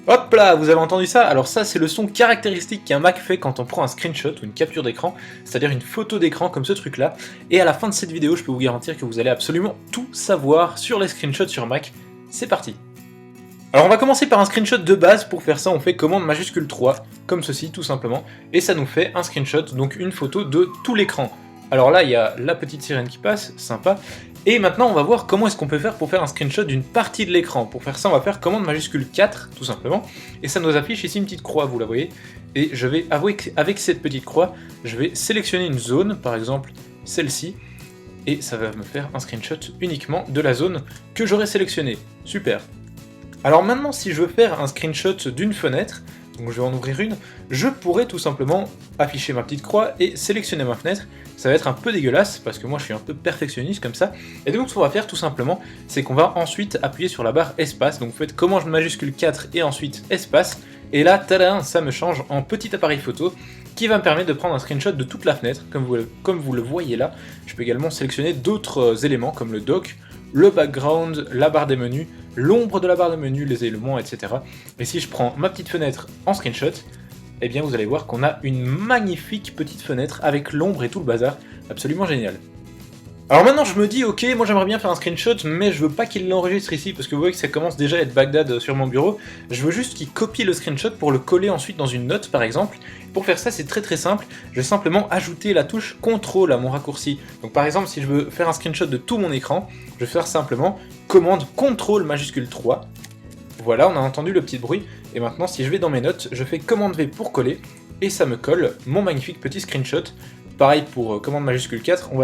Hop là, vous avez entendu ça? Alors ça, c'est le son caractéristique qu'un Mac fait quand on prend un screenshot ou une capture d'écran, c'est-à-dire une photo d'écran comme ce truc-là. Et à la fin de cette vidéo, je peux vous garantir que vous allez absolument tout savoir sur les screenshots sur Mac. C'est parti! Alors on va commencer par un screenshot de base. Pour faire ça, on fait commande majuscule 3, comme ceci tout simplement, et ça nous fait un screenshot, donc une photo de tout l'écran. Alors là, il y a la petite sirène qui passe, sympa. Et maintenant, on va voir comment est-ce qu'on peut faire pour faire un screenshot d'une partie de l'écran. Pour faire ça, on va faire commande majuscule 4, tout simplement, et ça nous affiche ici une petite croix, vous la voyez. Et je vais avouer qu'avec cette petite croix, je vais sélectionner une zone, par exemple celle-ci, et ça va me faire un screenshot uniquement de la zone que j'aurai sélectionnée. Super. Alors maintenant, si je veux faire un screenshot d'une fenêtre, donc je vais en ouvrir une, je pourrais tout simplement afficher ma petite croix et sélectionner ma fenêtre. Ça va être un peu dégueulasse, parce que moi je suis un peu perfectionniste comme ça. Et donc ce qu'on va faire tout simplement, c'est qu'on va ensuite appuyer sur la barre espace. Donc vous faites commande majuscule 4 et ensuite espace. Et là, tadam, ça me change en petit appareil photo qui va me permettre de prendre un screenshot de toute la fenêtre, comme vous le voyez là. Je peux également sélectionner d'autres éléments comme le dock, le background, la barre des menus, l'ombre de la barre des menus, les éléments, etc. Et si je prends ma petite fenêtre en screenshot, eh bien vous allez voir qu'on a une magnifique petite fenêtre avec l'ombre et tout le bazar, absolument génial. Alors maintenant je me dis, ok, moi j'aimerais bien faire un screenshot, mais je veux pas qu'il l'enregistre ici, parce que vous voyez que ça commence déjà à être Bagdad sur mon bureau. Je veux juste qu'il copie le screenshot pour le coller ensuite dans une note par exemple. Pour faire ça, c'est très simple, je vais simplement ajouter la touche CTRL à mon raccourci. Donc par exemple, si je veux faire un screenshot de tout mon écran, je vais faire simplement commande CTRL majuscule 3. Voilà, on a entendu le petit bruit, et maintenant si je vais dans mes notes, je fais commande V pour coller, et ça me colle mon magnifique petit screenshot. Pareil pour commande majuscule 4, on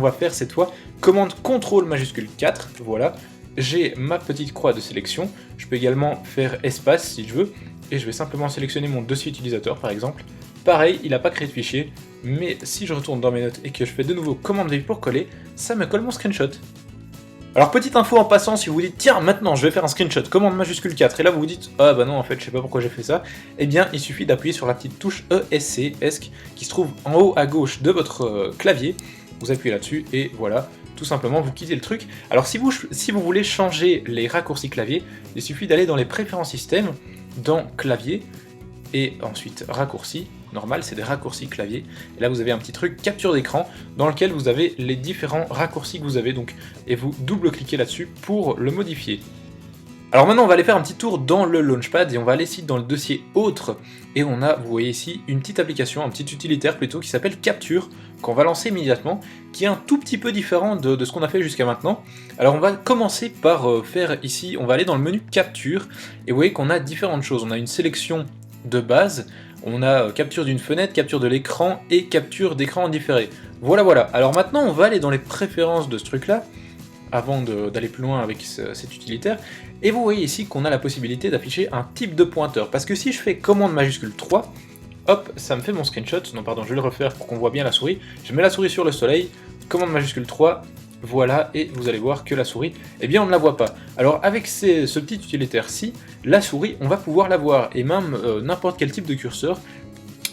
va faire cette fois commande CTRL majuscule 4, voilà. J'ai ma petite croix de sélection, je peux également faire espace si je veux, et je vais simplement sélectionner mon dossier utilisateur par exemple. Pareil, il n'a pas créé de fichier, mais si je retourne dans mes notes et que je fais de nouveau commande V pour coller, ça me colle mon screenshot. Alors petite info en passant, si vous vous dites tiens maintenant je vais faire un screenshot, commande majuscule 4, et là vous vous dites ah bah non en fait je sais pas pourquoi j'ai fait ça, eh bien il suffit d'appuyer sur la petite touche ESC, ESC, qui se trouve en haut à gauche de votre clavier, vous appuyez là-dessus et voilà, tout simplement vous quittez le truc. Alors si vous voulez changer les raccourcis clavier, il suffit d'aller dans les préférences système, dans clavier, et ensuite raccourcis. Normal, c'est des raccourcis clavier, et là vous avez un petit truc capture d'écran dans lequel vous avez les différents raccourcis que vous avez, donc, et vous double-cliquez là-dessus pour le modifier. Alors maintenant on va aller faire un petit tour dans le Launchpad et on va aller ici dans le dossier autre, et on a, vous voyez ici, une petite application, un petit utilitaire plutôt, qui s'appelle Capture, qu'on va lancer immédiatement, qui est un tout petit peu différent de ce qu'on a fait jusqu'à maintenant. Alors on va commencer par faire ici, on va aller dans le menu Capture, et vous voyez qu'on a différentes choses, on a une sélection de base, on a capture d'une fenêtre, capture de l'écran et capture d'écran en différé. Voilà. Alors maintenant, on va aller dans les préférences de ce truc-là, avant d'aller plus loin avec cet utilitaire, et vous voyez ici qu'on a la possibilité d'afficher un type de pointeur, parce que si je fais commande majuscule 3, hop, ça me fait mon screenshot, non pardon, je vais le refaire pour qu'on voit bien la souris, je mets la souris sur le soleil, commande majuscule 3, voilà, et vous allez voir que la souris, eh bien on ne la voit pas. Alors avec ce petit utilitaire-ci, la souris, on va pouvoir la voir, et même n'importe quel type de curseur,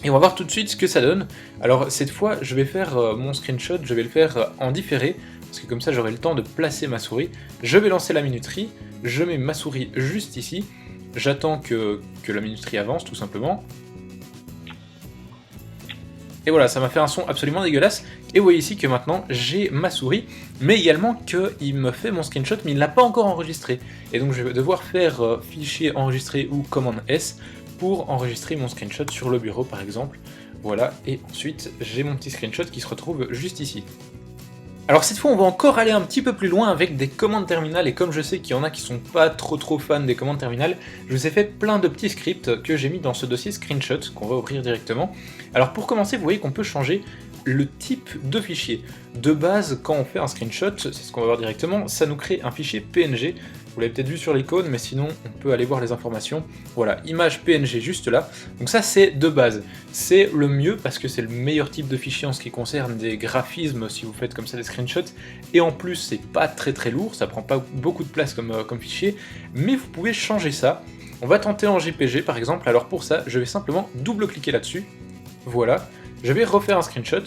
et on va voir tout de suite ce que ça donne. Alors cette fois, je vais faire mon screenshot, je vais le faire en différé, parce que comme ça j'aurai le temps de placer ma souris. Je vais lancer la minuterie, je mets ma souris juste ici, j'attends que la minuterie avance tout simplement. Et voilà, ça m'a fait un son absolument dégueulasse. Et vous voyez ici que maintenant j'ai ma souris, mais également qu'il me fait mon screenshot, mais il ne l'a pas encore enregistré. Et donc je vais devoir faire fichier enregistré ou commande S pour enregistrer mon screenshot sur le bureau par exemple. Voilà, et ensuite j'ai mon petit screenshot qui se retrouve juste ici. Alors cette fois on va encore aller un petit peu plus loin avec des commandes terminales, et comme je sais qu'il y en a qui sont pas trop fans des commandes terminales, je vous ai fait plein de petits scripts que j'ai mis dans ce dossier screenshot qu'on va ouvrir directement. Alors pour commencer, vous voyez qu'on peut changer le type de fichier. De base, quand on fait un screenshot, c'est ce qu'on va voir directement, ça nous crée un fichier PNG. Vous l'avez peut-être vu sur l'icône, mais sinon on peut aller voir les informations. Voilà, image PNG juste là. Donc ça c'est de base. C'est le mieux parce que c'est le meilleur type de fichier en ce qui concerne des graphismes si vous faites comme ça des screenshots. Et en plus c'est pas très lourd, ça prend pas beaucoup de place comme fichier. Mais vous pouvez changer ça. On va tenter en JPG par exemple. Alors pour ça, je vais simplement double-cliquer là-dessus. Voilà. Je vais refaire un screenshot.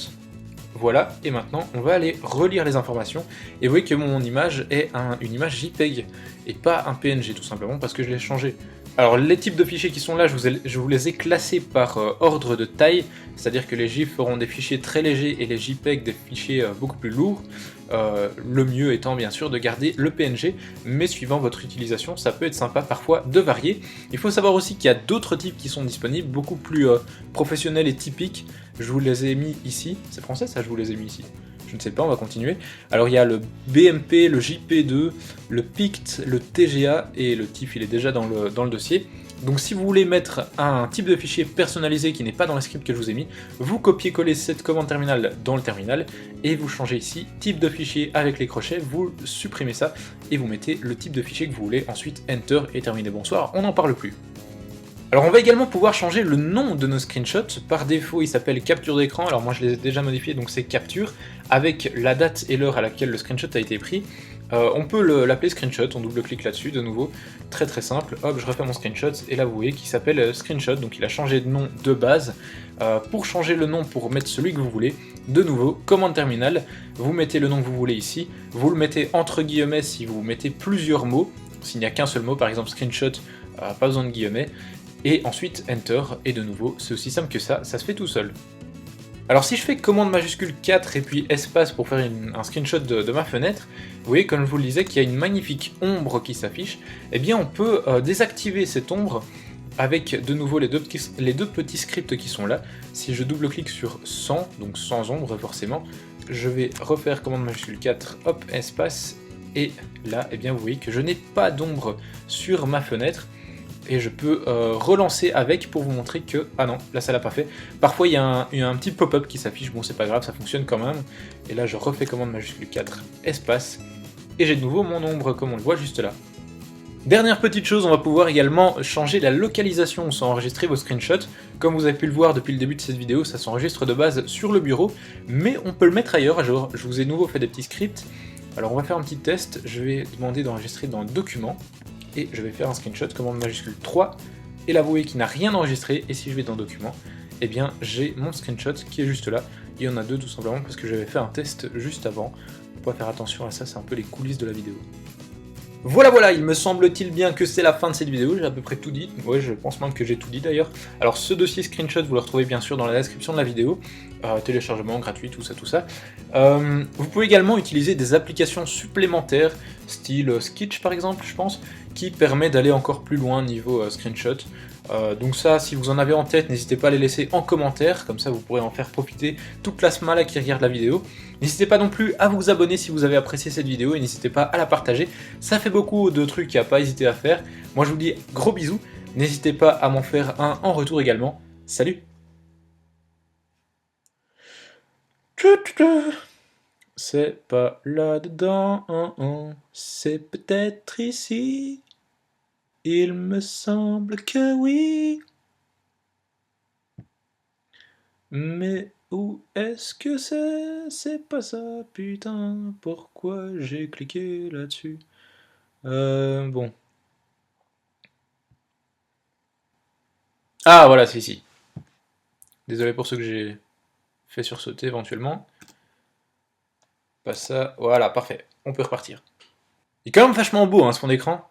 Voilà, et maintenant on va aller relire les informations, et vous voyez que mon image est une image JPEG, et pas un PNG tout simplement parce que je l'ai changé. Alors les types de fichiers qui sont là, je vous les ai classés par ordre de taille, c'est-à-dire que les GIF feront des fichiers très légers et les JPEG des fichiers beaucoup plus lourds. Le mieux étant bien sûr de garder le PNG, mais suivant votre utilisation, ça peut être sympa parfois de varier. Il faut savoir aussi qu'il y a d'autres types qui sont disponibles, beaucoup plus professionnels et typiques. Je vous les ai mis ici. C'est français ça, je vous les ai mis ici. Je ne sais pas, on va continuer. Alors il y a le BMP, le JP2, le PICT, le TGA, et le TIFF il est déjà dans le dossier. Donc si vous voulez mettre un type de fichier personnalisé qui n'est pas dans les scripts que je vous ai mis, vous copiez-collez cette commande terminal dans le terminal, et vous changez ici type de fichier avec les crochets, vous supprimez ça, et vous mettez le type de fichier que vous voulez, ensuite Enter, et terminé, bonsoir, on n'en parle plus. Alors on va également pouvoir changer le nom de nos screenshots. Par défaut il s'appelle capture d'écran, alors moi je les ai déjà modifiés donc c'est capture, avec la date et l'heure à laquelle le screenshot a été pris. On peut l'appeler screenshot, on double-clique là-dessus de nouveau, très très simple, hop je refais mon screenshot et là vous voyez qu'il s'appelle screenshot, donc il a changé de nom de base. Pour changer le nom, pour mettre celui que vous voulez, de nouveau, commande terminal, vous mettez le nom que vous voulez ici, vous le mettez entre guillemets si vous mettez plusieurs mots, s'il n'y a qu'un seul mot, par exemple screenshot, pas besoin de guillemets, et ensuite Enter, et de nouveau, c'est aussi simple que ça se fait tout seul. Alors si je fais commande majuscule 4 et puis espace pour faire un screenshot de ma fenêtre, vous voyez comme je vous le disais qu'il y a une magnifique ombre qui s'affiche, et bien on peut désactiver cette ombre avec de nouveau les deux petits scripts qui sont là. Si je double-clique sur 100, donc sans ombre forcément, je vais refaire commande majuscule 4, hop, espace, et là, eh bien, vous voyez que je n'ai pas d'ombre sur ma fenêtre, et je peux relancer avec pour vous montrer que... Ah non, là ça l'a pas fait. Parfois il y a un petit pop-up qui s'affiche, bon c'est pas grave, ça fonctionne quand même. Et là je refais commande majuscule 4, espace, et j'ai de nouveau mon ombre comme on le voit juste là. Dernière petite chose, on va pouvoir également changer la localisation où sont enregistrés vos screenshots. Comme vous avez pu le voir depuis le début de cette vidéo, ça s'enregistre de base sur le bureau, mais on peut le mettre ailleurs. Je vous ai de nouveau fait des petits scripts. Alors on va faire un petit test, je vais demander d'enregistrer dans le document, et je vais faire un screenshot, commande majuscule 3, et là vous voyez qu'il n'a rien enregistré, et si je vais dans document, eh bien j'ai mon screenshot qui est juste là. Il y en a deux tout simplement parce que j'avais fait un test juste avant. On va faire attention à ça, c'est un peu les coulisses de la vidéo. Voilà, il me semble-t-il bien que c'est la fin de cette vidéo, j'ai à peu près tout dit, ouais je pense même que j'ai tout dit d'ailleurs. Alors ce dossier screenshot vous le retrouvez bien sûr dans la description de la vidéo, téléchargement gratuit, tout ça. Vous pouvez également utiliser des applications supplémentaires, style Sketch par exemple je pense, qui permet d'aller encore plus loin niveau screenshot. Donc ça, si vous en avez en tête, n'hésitez pas à les laisser en commentaire, comme ça vous pourrez en faire profiter toute la smala qui regarde la vidéo. N'hésitez pas non plus à vous abonner si vous avez apprécié cette vidéo, et n'hésitez pas à la partager, ça fait beaucoup de trucs à pas hésiter à faire. Moi je vous dis gros bisous, n'hésitez pas à m'en faire un en retour également, salut. C'est pas là-dedans, c'est peut-être ici. Il me semble que oui. Mais où est-ce que c'est? C'est pas ça, putain. Pourquoi j'ai cliqué là-dessus? Bon. Ah, voilà, c'est ici. Désolé pour ceux que j'ai fait sursauter éventuellement. Pas ça. Voilà, parfait. On peut repartir. Il est quand même vachement beau, hein, ce fond d'écran.